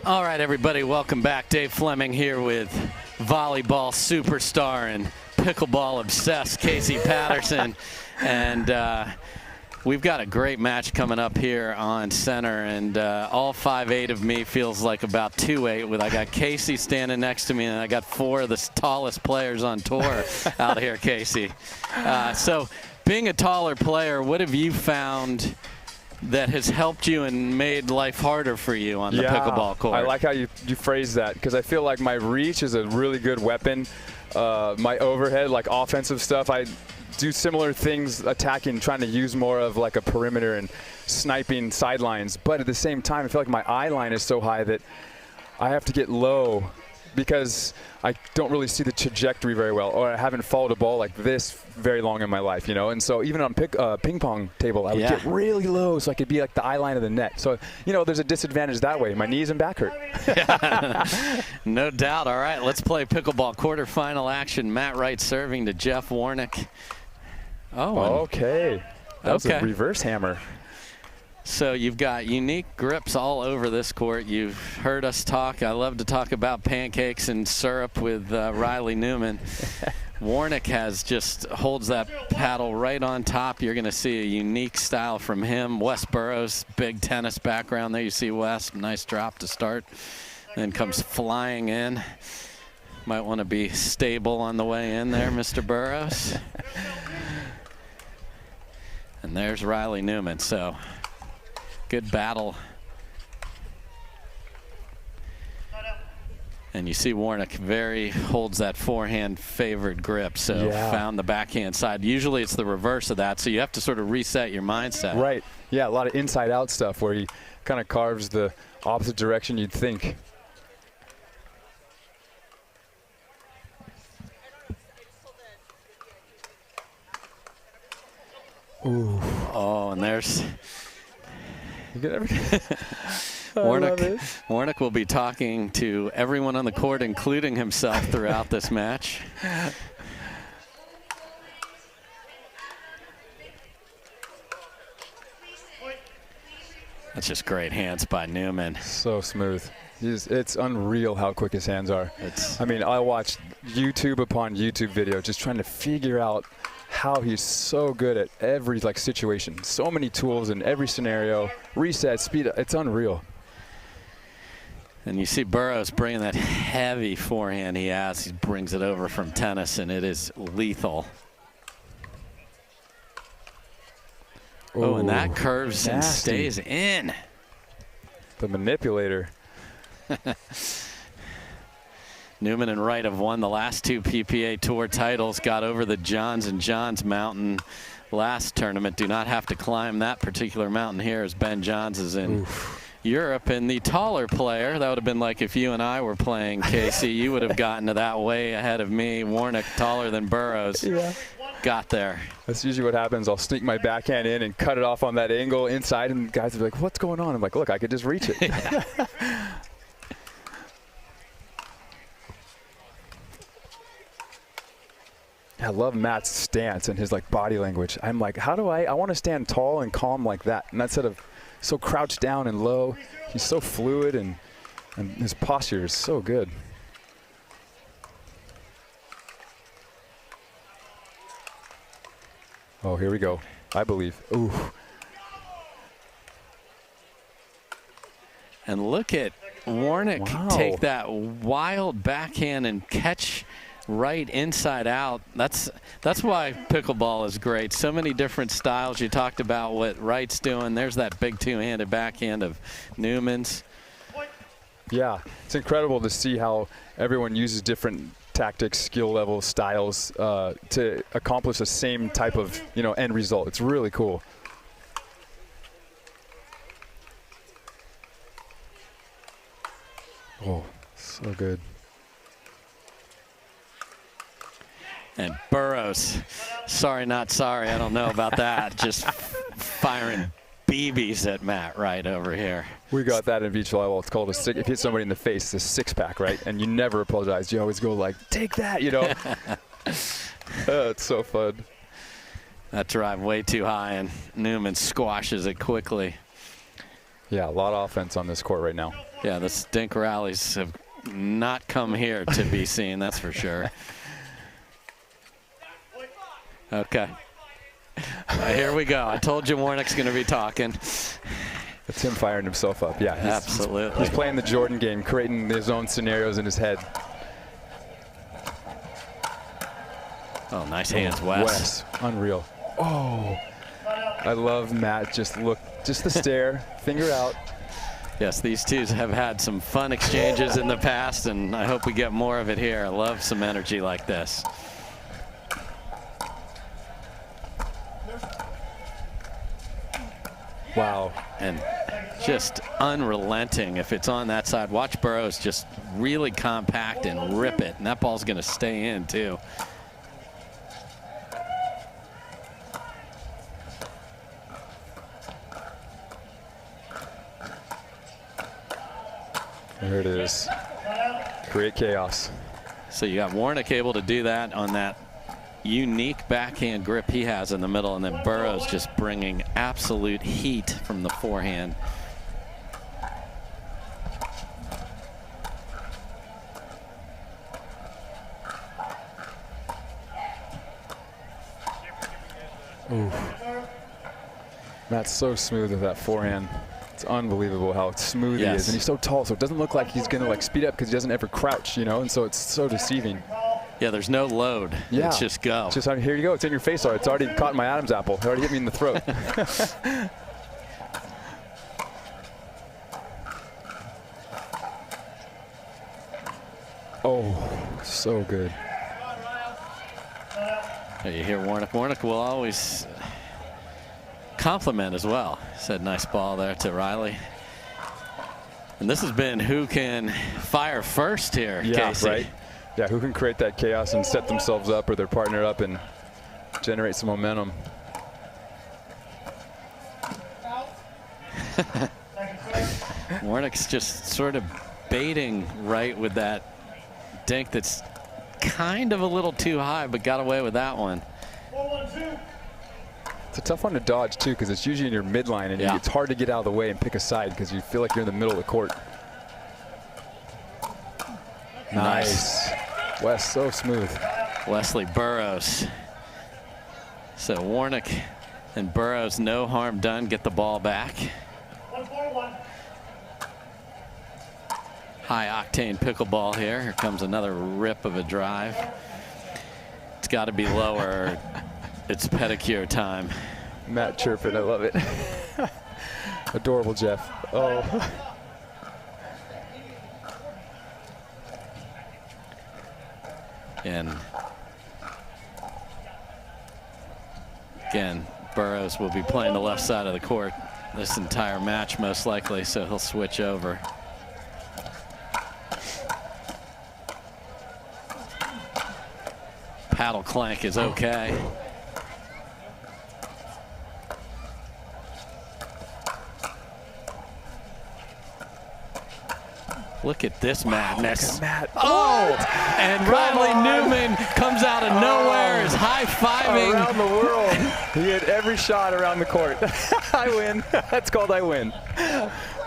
All right, everybody, welcome back. Dave Fleming here with volleyball superstar and pickleball obsessed Casey Patterson. And we've got a great match coming up here on center. And all 5'8" of me feels like about 2'8". I got Casey standing next to me, and I got 4 of the tallest players on tour out here, Casey. So being a taller player, what have you found that has helped you and made life harder for you on the pickleball court? I like how you phrase that, because I feel like my reach is a really good weapon. My overhead, like offensive stuff, I do similar things, attacking, trying to use more of like a perimeter and sniping sidelines. But at the same time, I feel like my eye line is so high that I have to get low because I don't really see the trajectory very well, or I haven't followed a ball like this very long in my life, you know. And so even on ping pong table, I would get really low so I could be like the eye line of the net. So, you know, there's a disadvantage that way. My knees and back hurt. Yeah, no doubt. All right, let's play pickleball quarterfinal action. Matt Wright serving to Jeff Wrnick. Oh, okay. That was a reverse hammer. So you've got unique grips all over this court. You've heard us talk. I love to talk about pancakes and syrup with Riley Newman. Warnick holds that paddle right on top. You're going to see a unique style from him. Wes Burrows, big tennis background there. You see Wes, nice drop to start. Then comes flying in. Might want to be stable on the way in there, Mr. Burrows. And there's Riley Newman. So good battle. And you see Warnick holds that forehand favored grip, so found the backhand side. Usually it's the reverse of that, so you have to sort of reset your mindset. Right. Yeah, a lot of inside out stuff where he kind of carves the opposite direction you'd think. Ooh. Oh, and there's you get everything. Warnick will be talking to everyone on the court, including himself, throughout this match. That's just great hands by Newman. So smooth. It's unreal how quick his hands are. I mean, I watched YouTube upon YouTube video just trying to figure out how he's so good at every situation. So many tools in every scenario. Reset, speed, it's unreal. And you see Burrows bringing that heavy forehand he has. He brings it over from tennis, and it is lethal. Ooh, oh, and that curves and stays in. The manipulator. Newman and Wright have won the last 2 PPA Tour titles, got over the Johns and Johns mountain last tournament. Do not have to climb that particular mountain here, as Ben Johns is in Europe. And the taller player, that would have been like if you and I were playing, Casey, you would have gotten to that way ahead of me. Warnick, taller than Burrows, got there. That's usually what happens. I'll sneak my backhand in and cut it off on that angle inside, and guys will be like, what's going on? I'm like, look, I could just reach it. I love Matt's stance and his body language. I'm like, how do I want to stand tall and calm like that, and instead of so crouched down and low. He's so fluid, and his posture is so good. Oh, here we go. I believe. Ooh. And look at Warnick take that wild backhand and catch right inside out. That's why pickleball is great. So many different styles. You talked about what Wright's doing. There's that big two-handed backhand of Newman's. Yeah, it's incredible to see how everyone uses different tactics, skill levels, styles to accomplish the same type of end result. It's really cool. Oh, so good. And Burrows, sorry not sorry, I don't know about that. Just firing BBs at Matt Wright over here. We got that in beach volleyball. It's called if you hit somebody in the face, it's a six-pack, right? And you never apologize. You always go like, take that, It's so fun. That drive way too high, and Newman squashes it quickly. Yeah, a lot of offense on this court right now. Yeah, the stink rallies have not come here to be seen, that's for sure. Okay. Here we go. I told you Warnick's going to be talking. That's him firing himself up. Yeah, absolutely. He's playing the Jordan game, creating his own scenarios in his head. Oh, nice hands, Wes. Unreal. Oh, I love Matt. Just the stare, finger out. Yes, these two have had some fun exchanges in the past, and I hope we get more of it here. I love some energy like this. Wow. And just unrelenting if it's on that side. Watch Burrows just really compact and rip it, and that ball's going to stay in too. There it is. Create chaos. So you got Warnick able to do that on that unique backhand grip he has in the middle, and then Burrows just bringing absolute heat from the forehand. Ooh. Matt's so smooth with that forehand. It's unbelievable how smooth he is, and he's so tall, so it doesn't look like he's going to like speed up because he doesn't ever crouch, you know, and so it's so deceiving. Yeah, there's no load. Yeah. It's just go. It's just, here you go. It's in your face. It's already caught my Adam's apple. It already hit me in the throat. Oh, so good. You hear Warnick. Warnick will always compliment as well. Said nice ball there to Riley. And this has been who can fire first here, Casey. Right. Yeah, who can create that chaos and set themselves up or their partner up and generate some momentum. Warnick's just sort of baiting Wright with that dink that's kind of a little too high, but got away with that one. It's a tough one to dodge, too, because it's usually in your midline, and it's hard to get out of the way and pick a side because you feel like you're in the middle of the court. Nice. Wes, so smooth. Wesley Burrows. So Warnick and Burrows, no harm done, get the ball back. High octane pickleball here. Here comes another rip of a drive. It's got to be lower. It's pedicure time. Matt chirping, I love it. Adorable, Jeff. Oh. And again, Burrows will be playing the left side of the court this entire match most likely, so he'll switch over. Paddle clank is okay. Look at this madness. Look at Matt. Oh! And Riley Newman comes out of nowhere, is high-fiving. Around the world. He hit every shot around the court. I win. That's called I win.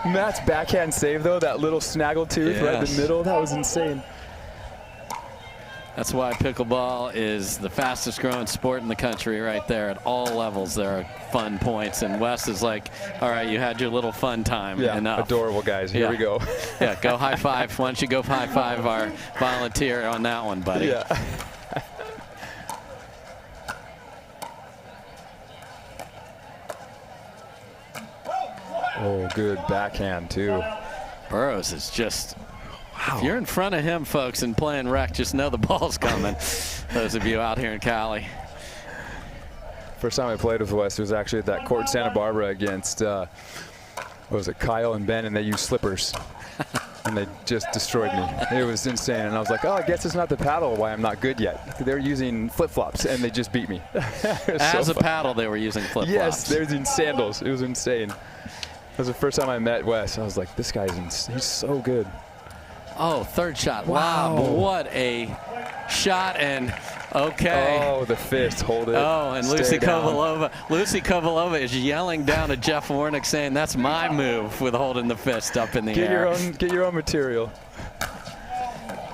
Matt's backhand save, though, that little snaggle tooth right in the middle, that was insane. That's why pickleball is the fastest growing sport in the country right there. At all levels, there are fun points. And Wes is like, all right, you had your little fun time. Yeah, enough. Adorable, guys. Here we go. Yeah, go high five. Why don't you go high five our volunteer on that one, buddy? Yeah. Oh, good backhand, too. Burrows is just... Wow. If you're in front of him, folks, and playing rec, just know the ball's coming. Those of you out here in Cali. First time I played with Wes was actually at that court in Santa Barbara against, what was it, Kyle and Ben, and they used slippers. And they just destroyed me. It was insane. And I was like, oh, I guess it's not the paddle why I'm not good yet. They're using flip-flops, and they just beat me. As a paddle, they were using flip-flops. Yes, they were using sandals. It was insane. That was the first time I met Wes. I was like, this guy's he's so good. Oh, third shot. Wow. What a shot. And Okay. Oh, the fist, hold it. Oh, and Stay Lucy down. Kovalova is yelling down at Jeff Wrnick saying, that's my move with holding the fist up in the air. Get your own material.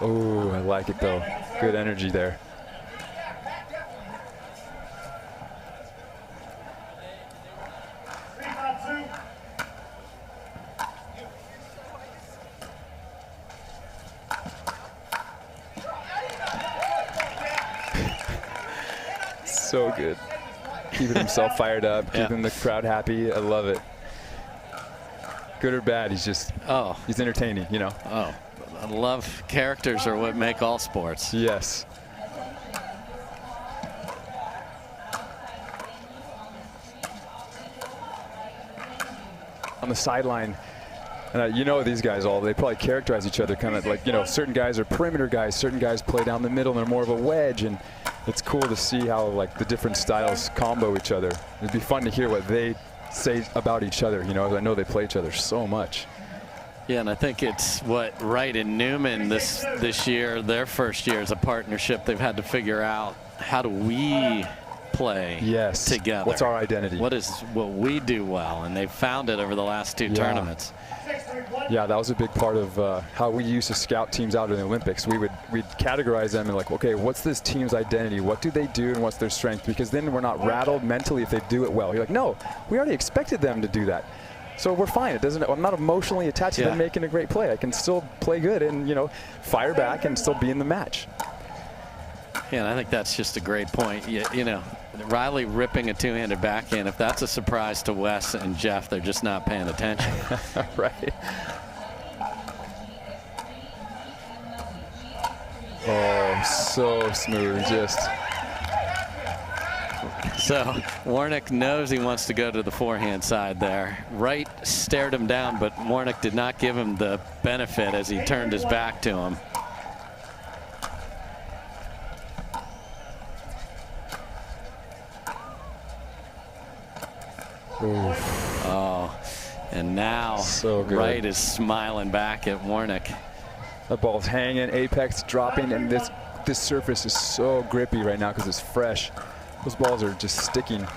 Oh, I like it though. Good energy there. So good. Keeping himself fired up, keeping the crowd happy. I love it. Good or bad, he's just, he's entertaining, you know. Oh, I love characters are what make all sports. Yes. On the sideline, and you know these guys they probably characterize each other kind of like, you know, certain guys are perimeter guys, certain guys play down the middle and they're more of a wedge, and it's cool to see how like the different styles combo each other. It'd be fun to hear what they say about each other, you know, I know they play each other so much. Yeah, and I think it's what Wright and Newman this year, their first year as a partnership, they've had to figure out, how do we play together? What's our identity? What is what we do well? And they've found it over the last two tournaments. Yeah, that was a big part of how we used to scout teams out in the Olympics. We'd categorize them and like, okay, what's this team's identity? What do they do and what's their strength? Because then we're not rattled mentally if they do it well. You're like, no, we already expected them to do that. So we're fine. It doesn't. I'm not emotionally attached to them making a great play. I can still play good and, you know, fire back and still be in the match. Yeah, and I think that's just a great point. You know, Riley ripping a two-handed backhand, if that's a surprise to Wes and Jeff, they're just not paying attention. Right. Oh, so smooth, just. So Warnick knows he wants to go to the forehand side there. Wright stared him down, but Warnick did not give him the benefit as he turned his back to him. Oof. Oh, and now so good. Wright is smiling back at Warnick. The ball's hanging, apex dropping, and this surface is so grippy right now because it's fresh. Those balls are just sticking.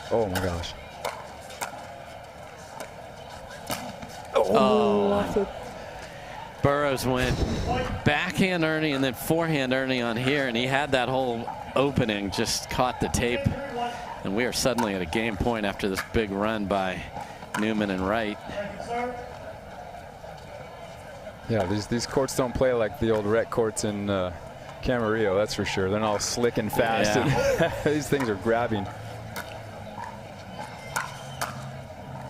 Oh my gosh. Oh. Burrows went backhand Ernie and then forehand Ernie on here, and he had that whole opening, just caught the tape. And we are suddenly at a game point after this big run by Newman and Wright. Yeah, these courts don't play like the old rec courts in Camarillo, that's for sure. They're not all slick and fast. Yeah. And these things are grabbing.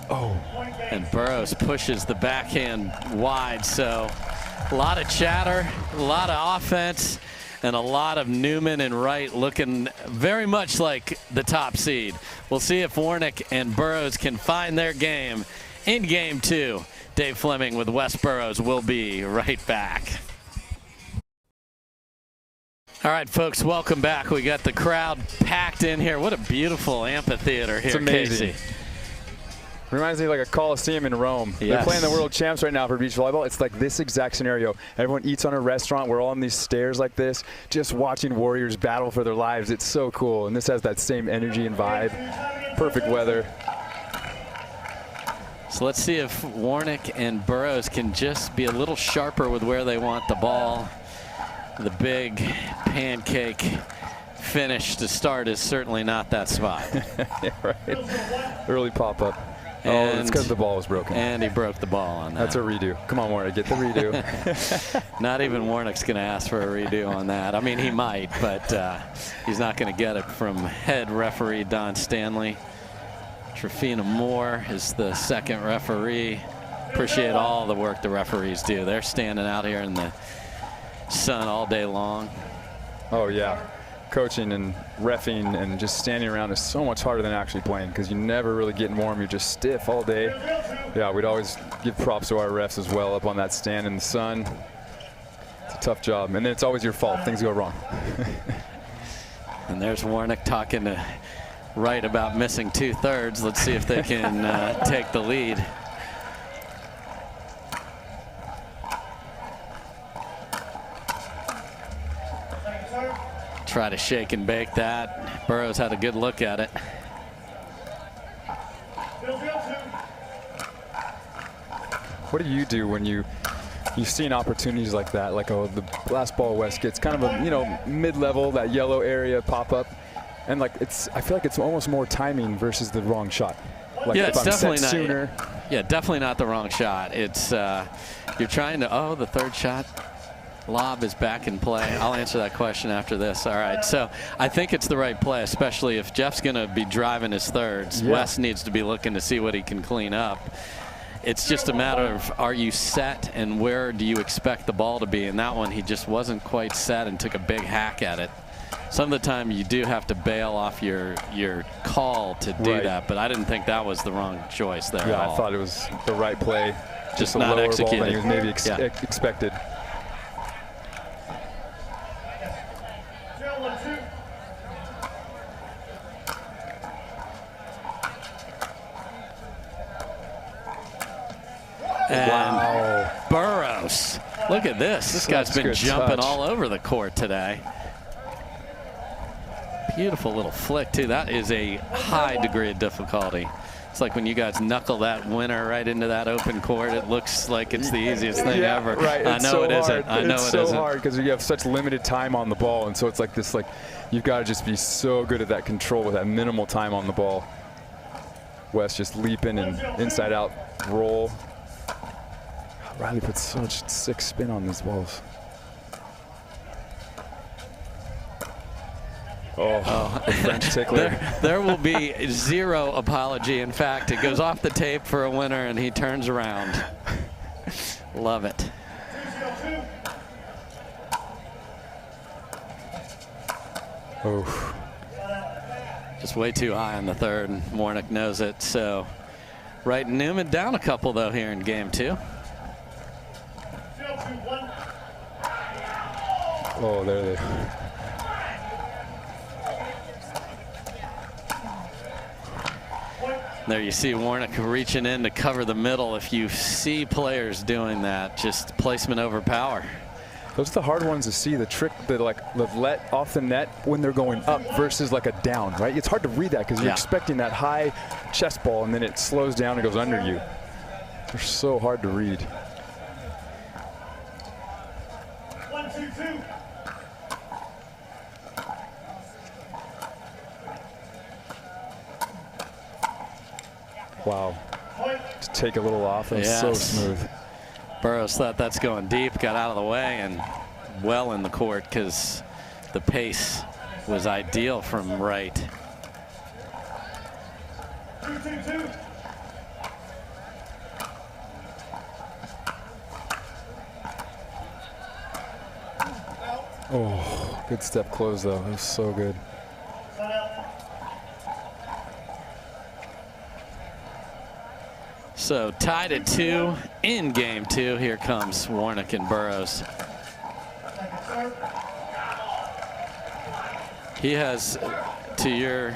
Oh. And Burrows pushes the backhand wide, so a lot of chatter, a lot of offense, and a lot of Newman and Wright looking very much like the top seed. We'll see if Warnick and Burrows can find their game in game two. Dave Fleming with Wes Burrows will be right back. All right, folks, welcome back. We got the crowd packed in here. What a beautiful amphitheater here, it's amazing. Casey. Reminds me of like a Coliseum in Rome. Yes. They're playing the world champs right now for beach volleyball. It's like this exact scenario. Everyone eats on a restaurant. We're all on these stairs like this, just watching warriors battle for their lives. It's so cool. And this has that same energy and vibe. Perfect weather. So let's see if Warnick and Burrows can just be a little sharper with where they want the ball. The big pancake finish to start is certainly not that spot. Yeah, right. Early pop-up. And, oh, it's because the ball was broken. And he broke the ball on that. That's a redo. Come on, Warnick, get the redo. Not even Warnick's going to ask for a redo on that. I mean, he might, but he's not going to get it from head referee Don Stanley. Trafina Moore is the second referee. Appreciate all the work the referees do. They're standing out here in the sun all day long. Oh, yeah. Coaching and reffing and just standing around is so much harder than actually playing because you never really get warm. You're just stiff all day. Yeah, we'd always give props to our refs as well up on that stand in the sun. It's a tough job. And then it's always your fault. Things go wrong. And there's Warnick talking to Wright about missing 2/3. Let's see if they can take the lead. try to shake and bake that. Burrows had a good look at it. What do you do when you've seen opportunities like that? Like, oh, the last ball West gets kind of a, you know, mid-level, that yellow area pop up. And like, I feel like it's almost more timing versus the wrong shot. Like, yeah, if it's I'm definitely set not. Sooner. Yeah, definitely not the wrong shot. It's you're trying to. Oh, the third shot. Lob is back in play. I'll answer that question after this. All right. So I think it's the right play, especially if Jeff's going to be driving his thirds. Yeah. Wes needs to be looking to see what he can clean up. It's just a matter of, are you set and where do you expect the ball to be? And that one, he just wasn't quite set and took a big hack at it. Some of the time you do have to bail off your call to do Right. that, but I didn't think that was the wrong choice there. Yeah, at all. I thought it was the right play. Just a not lower executed. ball than he was maybe Yeah. expected. And Wow. Burrows. Look at this. This guy's That's been good jumping touch. all over the court today. Beautiful little flick, too. That is a high degree of difficulty. It's like when you guys knuckle that winner right into that open court, it looks like it's the easiest thing Yeah, ever. right. I It's know so it isn't. hard. I know it's it so isn't. hard because you have such limited time on the ball, and so it's like this, like, you've got to just be so good at that control with that minimal time on the ball. West just leaping and inside out roll. Riley puts such sick spin on these balls. Oh, the French tickler. There will be zero apology. In fact, it goes off the tape for a winner, and he turns around. Love it. Oh, Just way too high on the third, and Warnick knows it. So, Wright and Newman down a couple, though, here in game 2. oh, there they. There you see Warnick reaching in to cover the middle. If you see players doing that, just placement over power. Those are the hard ones to see. The trick, the let off the net when they're going up versus like a down, right? It's hard to read that because you're expecting that high chest ball and then it slows down and goes under you. They're so hard to read. 1, 2, 2. Wow. To take a little off, and so smooth. Burrows thought that's going deep, got out of the way, and well in the court because the pace was ideal from Wright. 2, 2, 2. Oh, good step close though. It was so good. So tied at 2 in game 2. Here comes Warnick and Burrows. He has, to your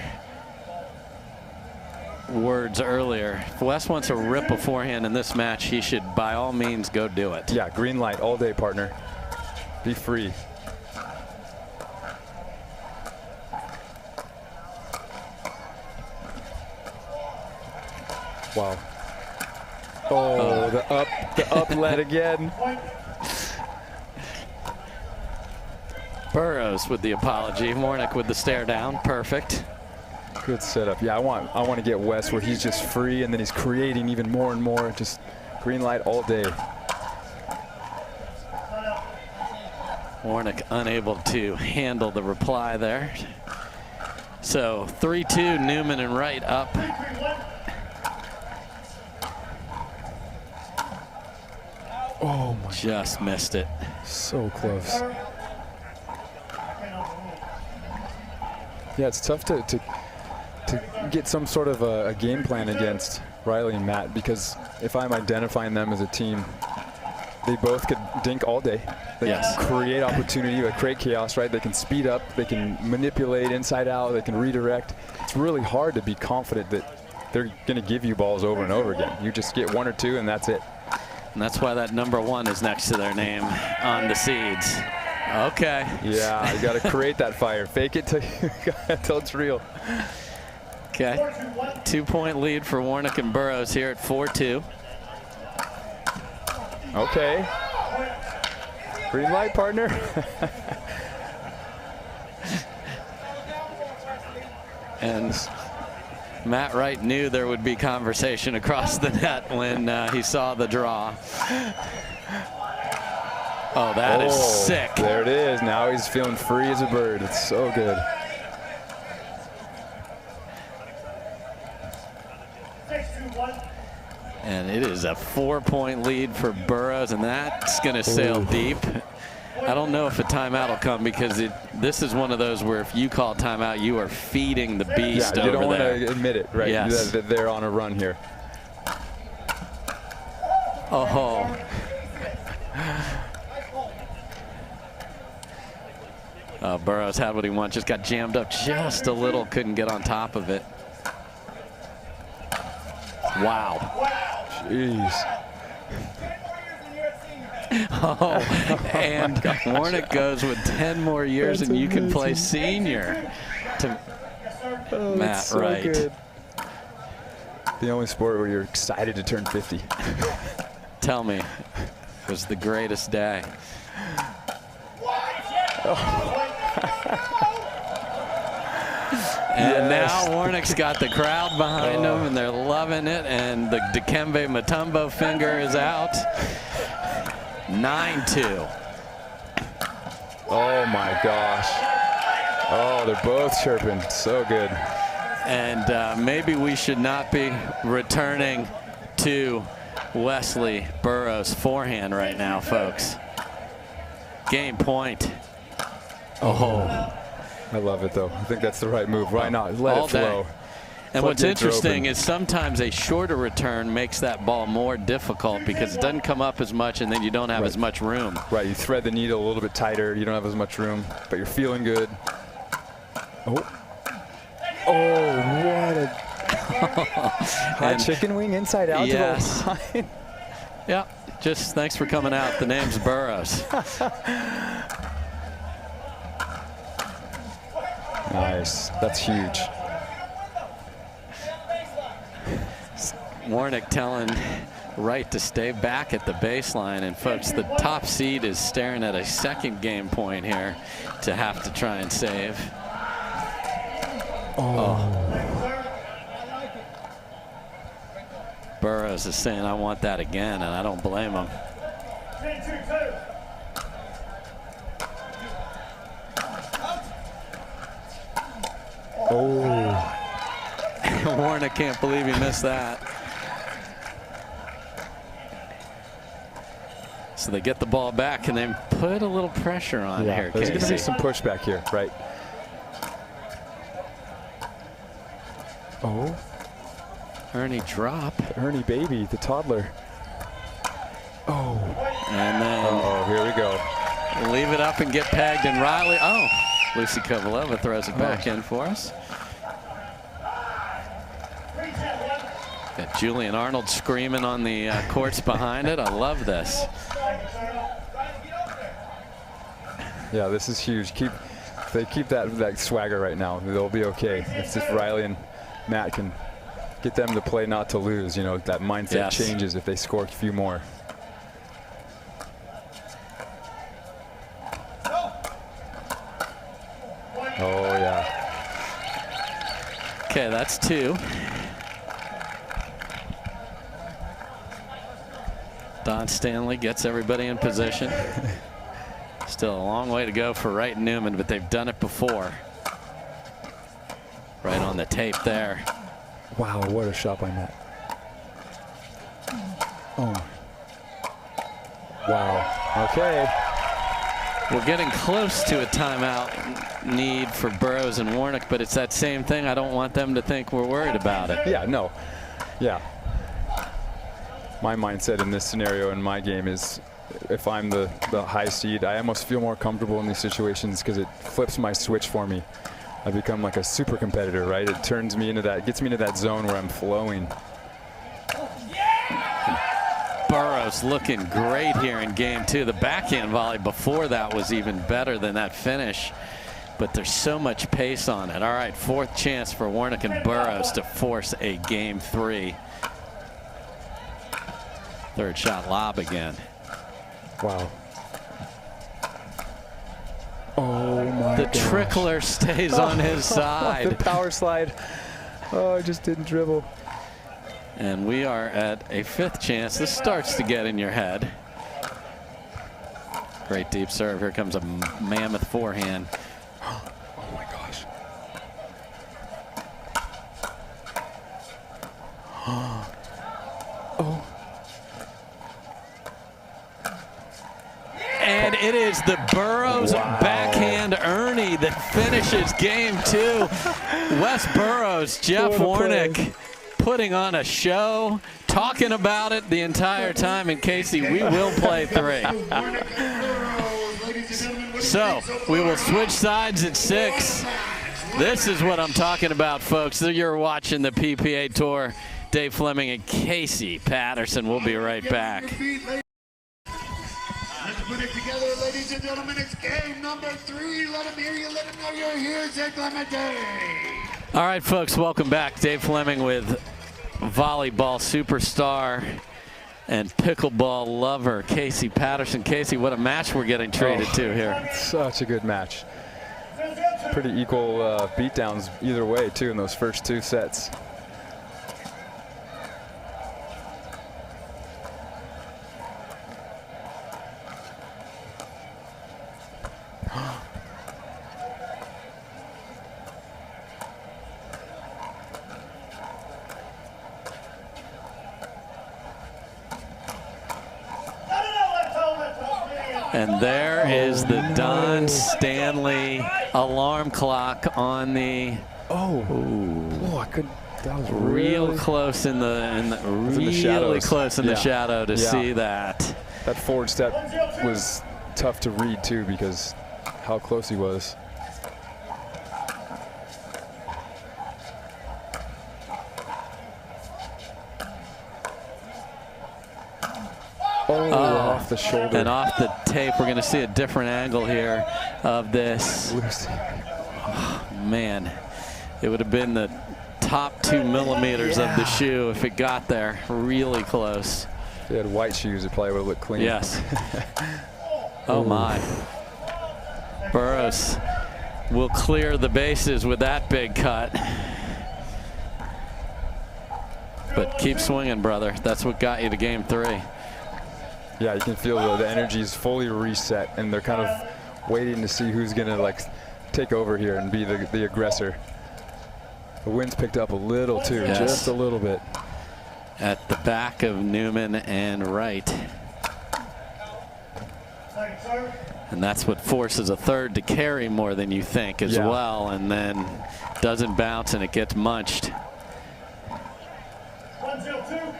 words earlier, if Wes wants a rip a forehand in this match, he should by all means go do it. Yeah, green light all day, partner. Be free. Wow. Oh, the up let again. Burrows with the apology, Warnick with the stare down. Perfect. Good setup. Yeah, I want to get Wes where he's just free and then he's creating even more and more. Just green light all day. Warnick unable to handle the reply there. So 3-2, Newman and Wright up. Oh my! Just missed it. So close. Yeah, it's tough to get some sort of a game plan against Riley and Matt, because if I'm identifying them as a team, they both could dink all day. They can create opportunity, they create chaos, right? They can speed up, they can manipulate inside out, they can redirect. It's really hard to be confident that they're going to give you balls over and over again. You just get 1 or 2 and that's it. And that's why that number 1 is next to their name on the seeds. Okay. Yeah, you got to create that fire. Fake it till it's real. Okay. 2-point lead for Warnick and Burrows here at 4-2. Okay. Green light, partner. And Matt Wright knew there would be conversation across the net when he saw the draw. Oh, that is sick. There it is. Now he's feeling free as a bird. It's so good. And it is a 4-point lead for Burrows, and that's going to sail deep. I don't know if a timeout will come because this is one of those where if you call timeout, you are feeding the beast over there. Yeah, you don't want to admit it, right? Yes. That they're on a run here. Oh. Burrows had what he wanted, just got jammed up just a little, couldn't get on top of it. Wow. Jeez. Oh, and Warnick goes with 10 more years and you can play senior to Matt so Wright. Good. The only sport where you're excited to turn 50. Tell me, it was the greatest day. And now Warnick's got the crowd behind him, and they're loving it, and the Dikembe Mutombo finger is out. 9-2. Oh, my gosh. Oh, they're both chirping. So good. And maybe we should not be returning to Wesley Burrows' forehand right now, folks. Game point. Oh. I love it, though. I think that's the right move. Why not? Let it flow. And what's interesting is sometimes a shorter return makes that ball more difficult because it doesn't come up as much and then you don't have as much room. Right, you thread the needle a little bit tighter. You don't have as much room, but you're feeling good. Oh. Oh, what a hot chicken wing inside out to the line. Yeah, just thanks for coming out. The name's Burrows. Nice. That's huge. Warnick telling Wright to stay back at the baseline. And folks, the top seed is staring at a second game point here to have to try and save. Burrows is saying, I want that again, and I don't blame him. 3-2-2. Oh. Warnick can't believe he missed that. So they get the ball back and then put a little pressure on here. There's going to be some pushback here, right? Oh. Ernie drop. Ernie baby, the toddler. Oh. And then here we go. leave it up and get pegged. And Riley, Lucy Kovalova throws it back in for us. Got Julian Arnold screaming on the courts behind it. I love this. Yeah, this is huge. If they keep that swagger right now, they'll be okay. It's if Riley and Matt can get them to play not to lose. You know, that mindset changes if they score a few more. Oh, yeah. Okay, that's 2. Don Stanley gets everybody in position. Still a long way to go for Wright and Newman, but they've done it before. Right on the tape there. Wow, what a shot by Matt. Oh. Wow. Okay. We're getting close to a timeout need for Burrows and Warnick, but it's that same thing. I don't want them to think we're worried about it. Yeah, no. Yeah. My mindset in this scenario in my game is if I'm the high seed, I almost feel more comfortable in these situations because it flips my switch for me. I become like a super competitor, right? It turns me into that, gets me into that zone where I'm flowing. Burrows Burrows looking great here in game 2. The backhand volley before that was even better than that finish, but there's so much pace on it. All right, 4th chance for Warnick and Burrows to force a game 3. 3rd shot lob again. Wow. Oh my The gosh. trickler stays on his side. The power slide. Oh, I just didn't dribble. And we are at a 5th chance. This starts to get in your head. Great deep serve. Here comes a mammoth forehand. Oh my gosh. Oh. And it is the Burrows backhand Ernie that finishes game 2. Wes Burrows, Jeff Wrnick putting on a show, talking about it the entire time. And Casey, we will play 3. So we will switch sides at 6. This is what I'm talking about, folks. You're watching the PPA Tour. Dave Fleming and Casey Patterson. We'll be right back. Let's put it together, ladies and gentlemen. It's game number 3. Let them hear you. Let them know you're here. Say Clemente. All right, folks, welcome back. Dave Fleming with volleyball superstar and pickleball lover Casey Patterson. Casey, what a match we're getting treated to here. Such a good match. Pretty equal beatdowns either way, too, in those first 2 sets. And there is the Don Stanley alarm clock on the. Oh, I couldn't. That was real close in the really close in the shadow to see that. That forward step was tough to read too because how close he was. Oh, off the shoulder. And off the tape, we're going to see a different angle here of this. Oh, man, it would have been the top 2 millimeters of the shoe if it got there really close. If they had white shoes, it probably would have looked clean. Yes. Oh, my. Burrows will clear the bases with that big cut. But keep swinging, brother. That's what got you to game 3. Yeah, you can feel the energy is fully reset, and they're kind of waiting to see who's going to like take over here and be the aggressor. The wind's picked up a little too, just a little bit. At the back of Newman and Wright. And that's what forces a third to carry more than you think as well, and then doesn't bounce and it gets munched. 1-0-2.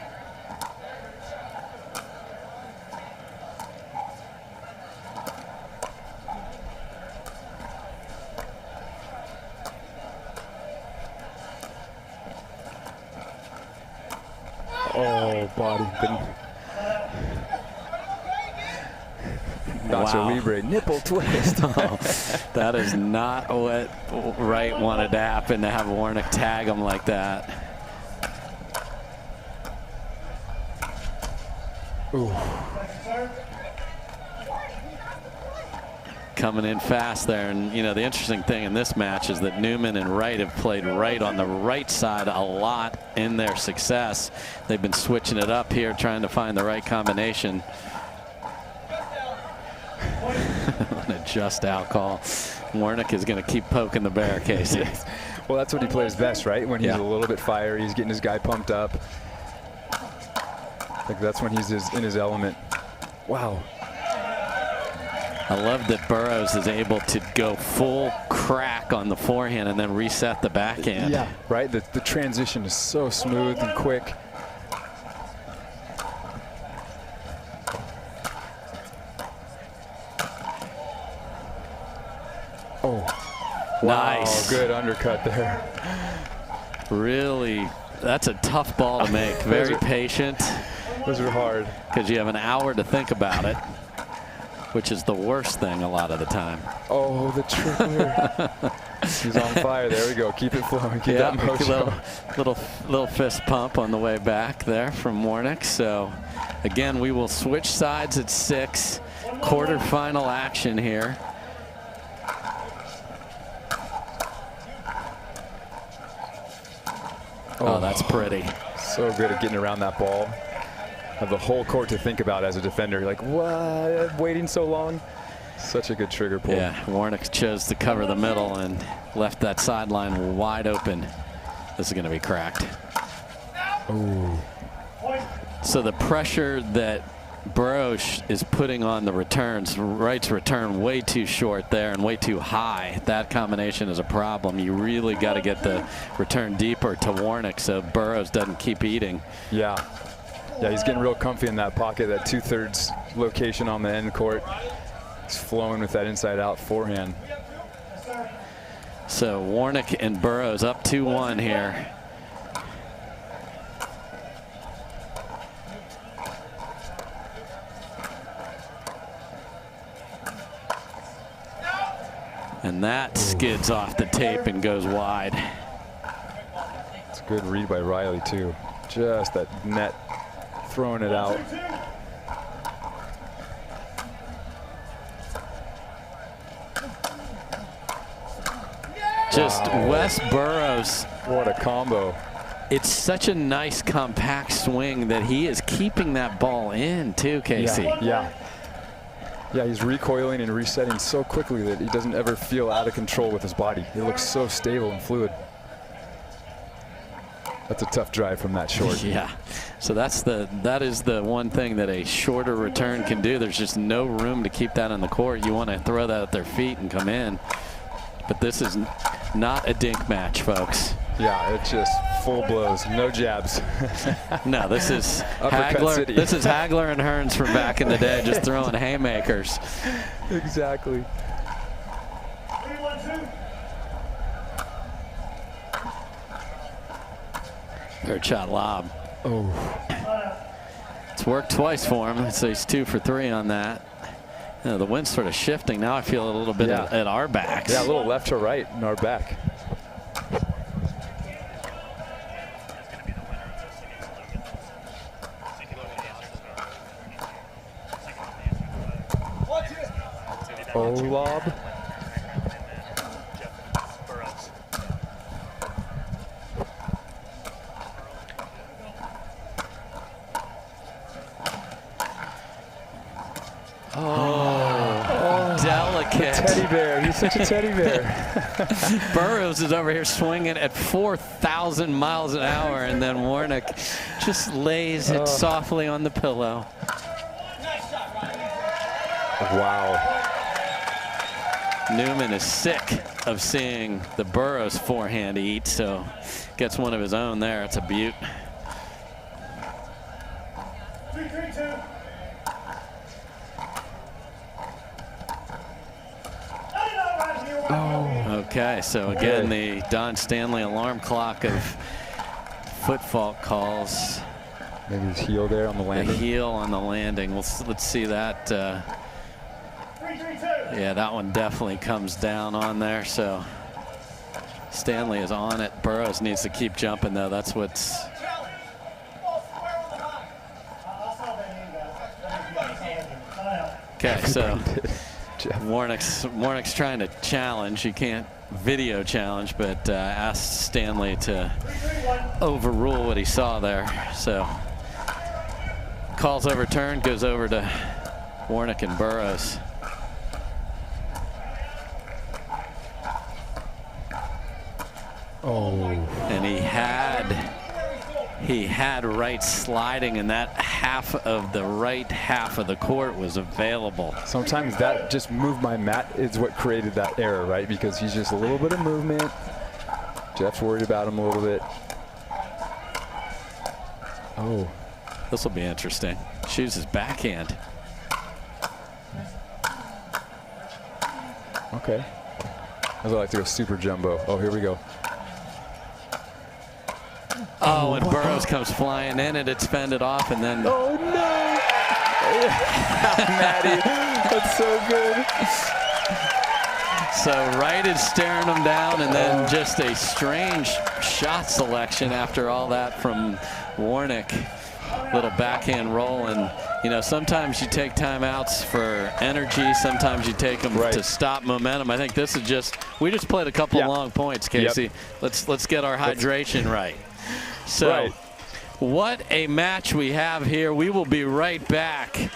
Oh, body. Nacho Libre nipple twist. Oh, that is not what Wright wanted to happen, to have Warnick tag him like that. Ooh. Coming in fast there, and you know the interesting thing in this match is that Newman and Wright have played Wright on the right side a lot in their success. They've been switching it up here, trying to find the right combination. What a just out call. Warnick is going to keep poking the bear, Casey. Well, that's what he plays best, right? When he's a little bit fiery, he's getting his guy pumped up. Like that's when he's in his element. Wow. I love that Burrows is able to go full crack on the forehand and then reset the backhand. Yeah, right? The transition is so smooth and quick. Oh, nice. Wow, good undercut there. Really, that's a tough ball to make. Very patient. Those are hard. Because you have an hour to think about it, which is the worst thing a lot of the time. Oh, the tripler. He's on fire. There we go. Keep it flowing. Keep that motion. Little fist pump on the way back there from Warnick. So again, we will switch sides at 6. Quarterfinal action here. Oh, that's pretty. So good at getting around that ball. Have the whole court to think about as a defender. You're like, what? Waiting so long? Such a good trigger pull. Yeah, Warnick chose to cover the middle and left that sideline wide open. This is going to be cracked. Ooh. So the pressure that Burrows is putting on the returns, Wright's return way too short there and way too high. That combination is a problem. You really got to get the return deeper to Warnick so Burrows doesn't keep eating. Yeah. Yeah, he's getting real comfy in that pocket, that 2/3 location on the end court. He's flowing with that inside-out forehand. So Warnick and Burrows up 2-1 here. And that skids off the tape and goes wide. It's a good read by Riley, too. Just that net throwing it out. Just Wes Burrows. What a combo. It's such a nice compact swing that he is keeping that ball in too, Casey. Yeah. Yeah, he's recoiling and resetting so quickly that he doesn't ever feel out of control with his body. He looks so stable and fluid. That's a tough drive from that short. Yeah. So that is the one thing that a shorter return can do. There's just no room to keep that on the court. You want to throw that at their feet and come in. But this is not a dink match, folks. Yeah, it's just full blows, no jabs. No, this is Uppercut City. This is Hagler and Hearns from back in the day, just throwing haymakers. Exactly. 3-1-2. Third shot lob. Oh. It's worked twice for him, so he's 2 for 3 on that. You know, the wind's sort of shifting now. I feel a little bit at our backs. Yeah, a little left to right in our back. Oh, lob. Jeff Wrnick. Oh, delicate. Teddy bear. He's such a teddy bear. Burrows is over here swinging at 4,000 miles an hour, and then Warnick just lays it softly on the pillow. Wow. Newman is sick of seeing the Burrows forehand eat, so gets one of his own there. It's a beaut. 3-3-2. Okay, so again, the Don Stanley alarm clock of foot fault calls. Maybe his heel there on the landing. The heel on the landing. Let's see that. 3-3-2. Yeah, that one definitely comes down on there. So Stanley is on it. Burrows needs to keep jumping, though. That's what's. Okay, so Warnick's trying to challenge. He can't video challenge, but asked Stanley to overrule what he saw there. So calls overturned, goes over to Warnick and Burrows. Oh. And he had Wright sliding, and that half of the right half of the court was available. Sometimes that just move my mat is what created that error, right? Because he's just a little bit of movement. Jeff's worried about him a little bit. Oh. This will be interesting. Shoots his backhand. Okay. I like to go super jumbo. Oh, here we go. Oh, and Burrows comes flying in, and it's fended off, and then. Oh no! Maddie, that's so good. So Wright is staring him down, and then just a strange shot selection after all that from Warnick. Little backhand roll, and you know, sometimes you take timeouts for energy, sometimes you take them to stop momentum. I think this is just, we just played a couple long points, Casey. Yep. Let's get our hydration right. So what a match we have here. We will be right back.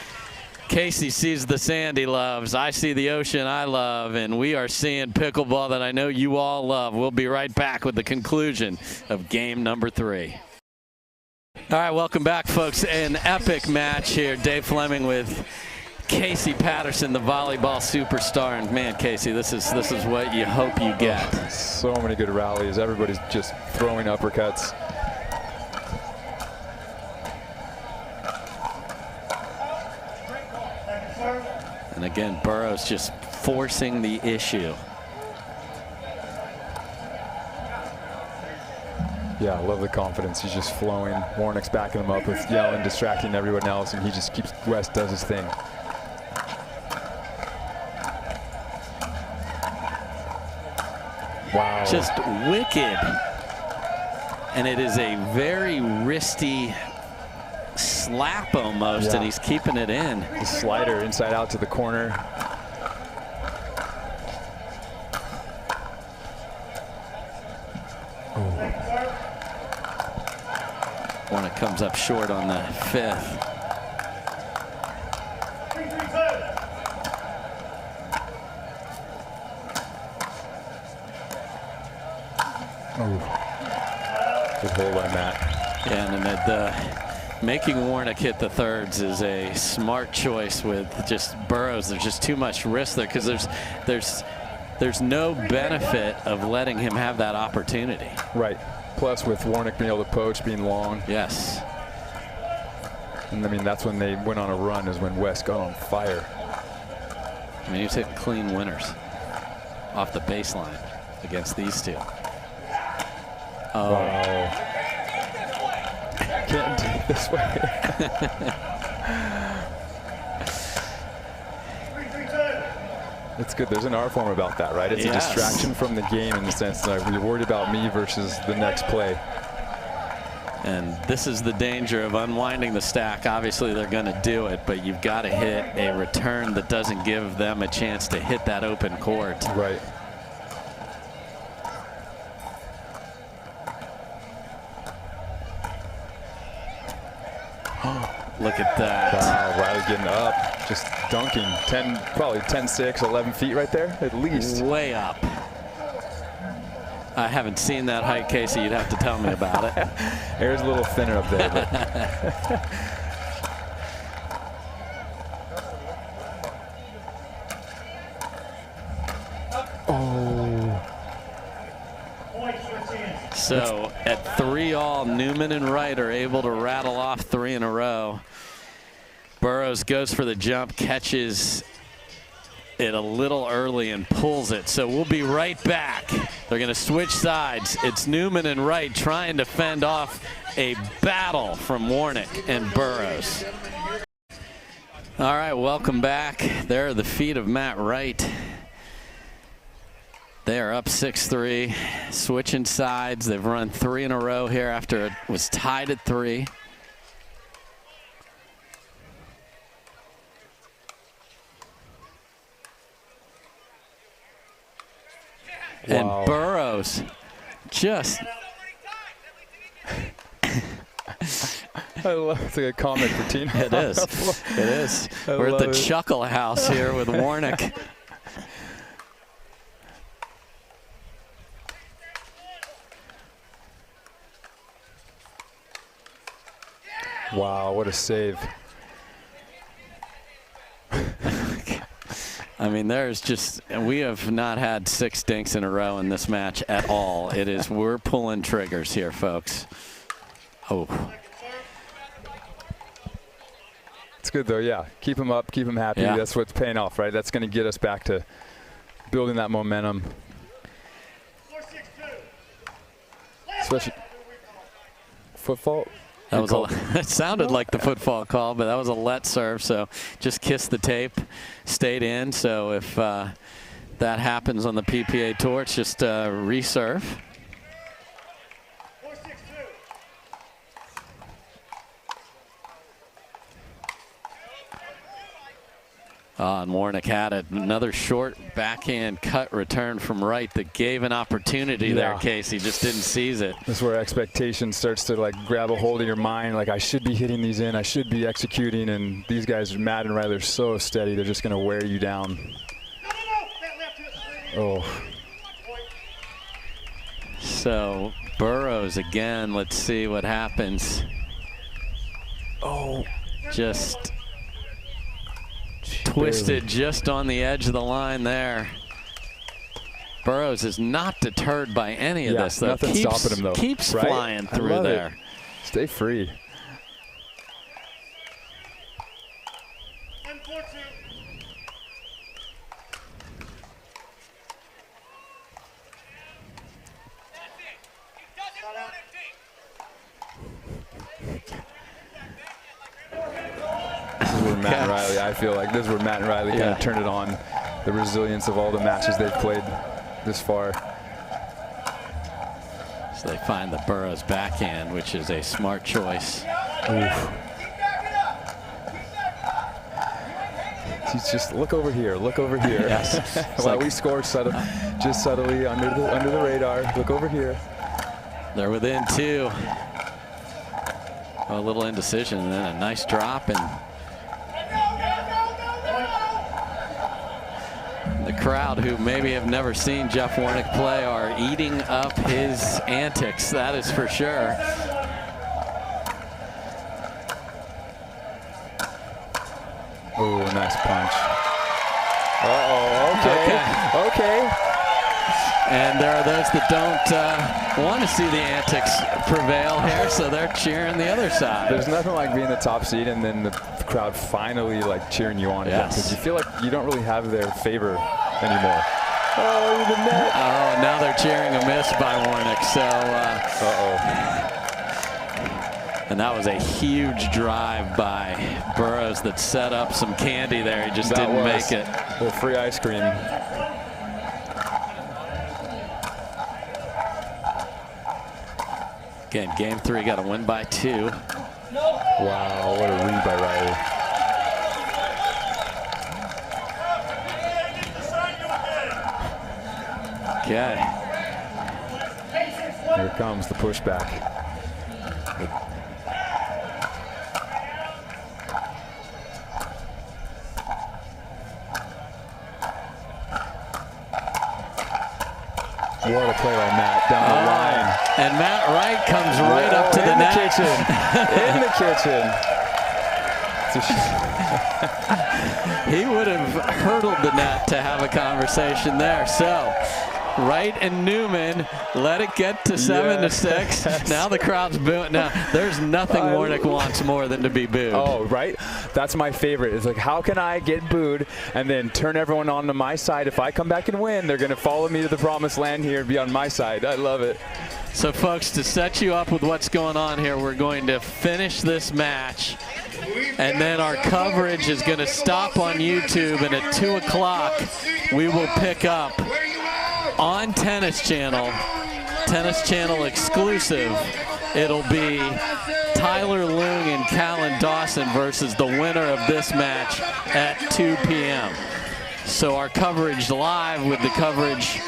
Casey sees the sand he loves. I see the ocean I love. And we are seeing pickleball that I know you all love. We'll be right back with the conclusion of game number 3. All right, welcome back, folks. An epic match here. Dave Fleming with Casey Patterson, the volleyball superstar. And man, Casey, this is what you hope you get. So many good rallies. Everybody's just throwing uppercuts. And again, Burrows just forcing the issue. Yeah, I love the confidence. He's just flowing. Warnick's backing him up with yelling, distracting everyone else, and he just keeps, West does his thing. Wow. Just wicked. And it is a very wristy slap almost, and he's keeping it in. The slider inside out to the corner. Warnick comes up short on the 5th. Good hold on that. Yeah, and making Warnick hit the thirds is a smart choice with just Burrows. There's just too much risk there because there's no benefit of letting him have that opportunity. Right. Plus with Warnick being able to poach, being long. Yes. And I mean, that's when they went on a run, is when West got on fire. I mean, he was hitting clean winners off the baseline against these two. Oh. Wow. Can't do it this way. It's good. There's an art form about that, right? It's a distraction from the game in the sense that you're worried about me versus the next play. And this is the danger of unwinding the stack. Obviously, they're going to do it, but you've got to hit a return that doesn't give them a chance to hit that open court. Right. Look at that. Wow, Riley getting up, just dunking. Probably 10-6, 11 feet right there, at least. Way up. I haven't seen that height, Casey. You'd have to tell me about it. Air's a little thinner up there. But. So at 3-all, Newman and Wright are able to rattle off 3 in a row. Burrows goes for the jump, catches it a little early and pulls it. So we'll be right back. They're going to switch sides. It's Newman and Wright trying to fend off a battle from Warnick and Burrows. All right, welcome back. There are the feet of Matt Wright. They are up 6-3, switching sides. They've run 3 in a row here after it was tied at 3. Wow. And Burrows just... I love it's like a comment for Tina. It is. It is. We're at the Chuckle House here with Warnick. Wow, what a save. I mean, there's just, we have not had 6 dinks in a row in this match at all. It is, we're pulling triggers here, folks. Oh. It's good, though, yeah. Keep them up, keep them happy. Yeah. That's what's paying off, right? That's going to get us back to building that momentum. Especially. foot fault? That was it sounded like the football call, but that was a let serve. So just kissed the tape, stayed in. So if that happens on the PPA tour, it's just reserve. 4-6-2. And Warnick had it. Another short backhand cut return from Wright that gave an opportunity there, Casey. Just didn't seize it. This is where expectation starts to like grab a hold of your mind. Like, I should be hitting these in. I should be executing. And these guys, Matt and Riley, they're so steady. They're just going to wear you down. Oh. So Burrows again. Let's see what happens. Oh, just twisted just on the edge of the line there. Burrows is not deterred by any of this, though. Nothing stopping him, though. Keeps flying through there. It. Stay free. Matt and Riley, I feel like this is where Matt and Riley kind of turn it on. The resilience of all the matches they've played this far. So they find the Burrows backhand, which is a smart choice. Oof. He's just look over here, look over here. Yes. Well, we scored just subtly under the radar. Look over here. They're within 2. A little indecision, and then a nice drop, and the crowd, who maybe have never seen Jeff Wrnick play, are eating up his antics. That is for sure. Oh, nice punch. Uh-oh, okay. And there are those that don't want to see the antics prevail here, so they're cheering the other side. There's nothing like being the top seed and then the crowd finally like cheering you on again, because you feel like you don't really have their favor anymore. Oh, the net. Oh, now they're cheering a miss by Warnick. So, and that was a huge drive by Burrows that set up some candy there. He just didn't make it. A little free ice cream. Again, game 3 got to win by 2. Wow, what a read by Riley. Okay. Here comes the pushback. What a play by Matt down the line. And Matt Wright comes right up to the net. In the kitchen. He would have hurdled the net to have a conversation there. So Wright and Newman let it get to 7-6. Yes. Now the crowd's booing. Now there's nothing Warnick wants more than to be booed. Oh, right. That's my favorite. It's like, how can I get booed and then turn everyone on to my side? If I come back and win, they're going to follow me to the promised land here and be on my side. I love it. So, folks, to set you up with what's going on here, we're going to finish this match, and then our coverage is going to stop on YouTube, and at 2 o'clock we will pick up on Tennis Channel exclusive. It'll be Tyler Leung and Callan Dawson versus the winner of this match at 2 p.m. So our coverage live with the coverage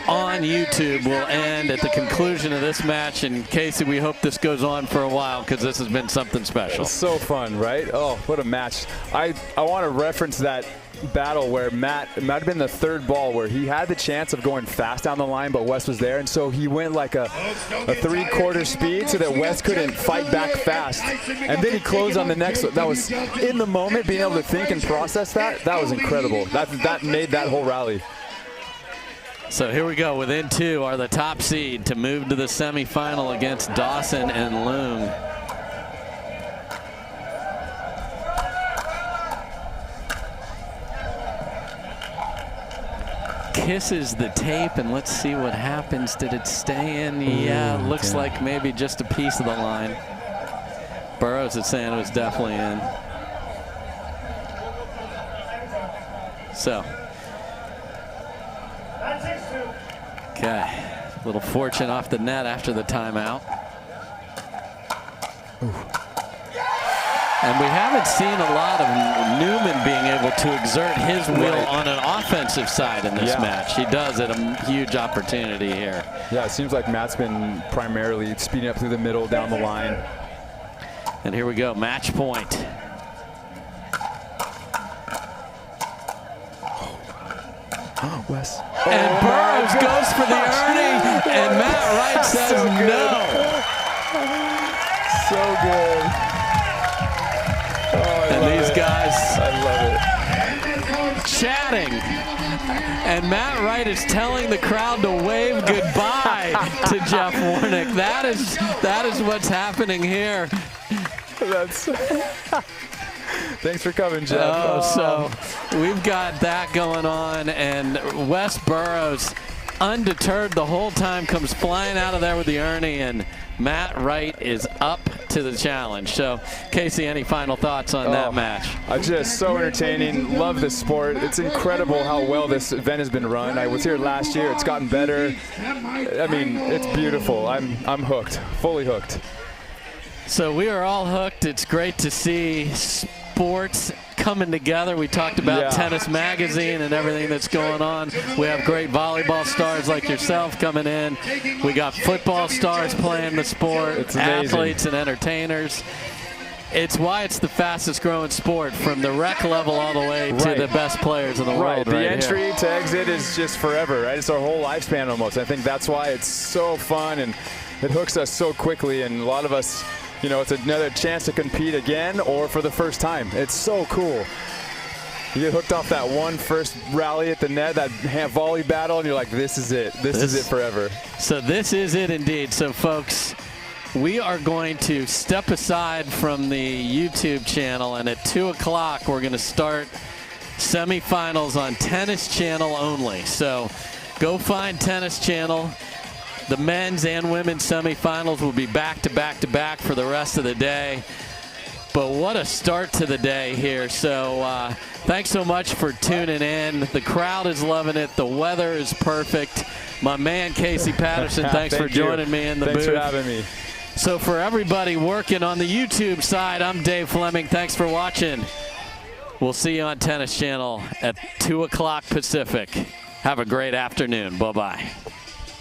on YouTube will end at the conclusion of this match. And Casey, we hope this goes on for a while, because this has been something special. It's so fun, right? Oh, what a match. I want to reference that battle where it might have been the 3rd ball where he had the chance of going fast down the line, but Wes was there, and so he went like a 3/4 speed so that Wes couldn't fight back fast, and then he closed on the next one. That was in the moment, being able to think and process that was incredible. That made that whole rally. So here we go. Within 2 are the top seed to move to the semifinal against Dawson and Leung. kisses the tape, and let's see what happens. Did it stay in? Yeah, looks like maybe just a piece of the line. Burrows is saying it was definitely in. So, okay, little fortune off the net after the timeout. And we haven't seen a lot of Newman being able to exert his will on an offensive side in this match. He does at a huge opportunity here. Yeah, it seems like Matt's been primarily speeding up through the middle, down the line. And here we go, match point. Wes. And Burrows goes for the Ernie, and Matt Wright says no. So good. Oh, And these guys I love it. chatting. And Matt Wright is telling the crowd to wave goodbye to Jeff Wrnick. That is what's happening here. That's thanks for coming, Jeff. So we've got that going on, and Wes Burrows, undeterred the whole time, comes flying out of there with the Ernie, and Matt Wright is up to the challenge. So, Casey, any final thoughts on that match? Just so entertaining. Love this sport. It's incredible how well this event has been run. I was here last year. It's gotten better. I mean, it's beautiful. I'm hooked, fully hooked. So we are all hooked. It's great to see sports coming together. We talked about Tennis Magazine and everything that's going on. We have great volleyball stars like yourself coming in. We got football stars playing the sport, athletes and entertainers. It's why it's the fastest growing sport, from the rec level all the way to the best players in the world. The entry to exit is just forever, right? It's our whole lifespan almost. I think that's why it's so fun, and it hooks us so quickly, and a lot of us, you know, it's another chance to compete again or for the first time. It's so cool. You get hooked off that one first rally at the net, that volley battle, and you're like, this is it. This is it forever. So this is it indeed. So, folks, we are going to step aside from the YouTube channel, and at 2 o'clock we're going to start semifinals on Tennis Channel only. So go find Tennis Channel. The men's and women's semifinals will be back to back to back for the rest of the day. But what a start to the day here. So thanks so much for tuning in. The crowd is loving it. The weather is perfect. My man, Casey Patterson, thanks for joining me in the booth. Thanks for having me. So for everybody working on the YouTube side, I'm Dave Fleming. Thanks for watching. We'll see you on Tennis Channel at 2 o'clock Pacific. Have a great afternoon. Bye-bye.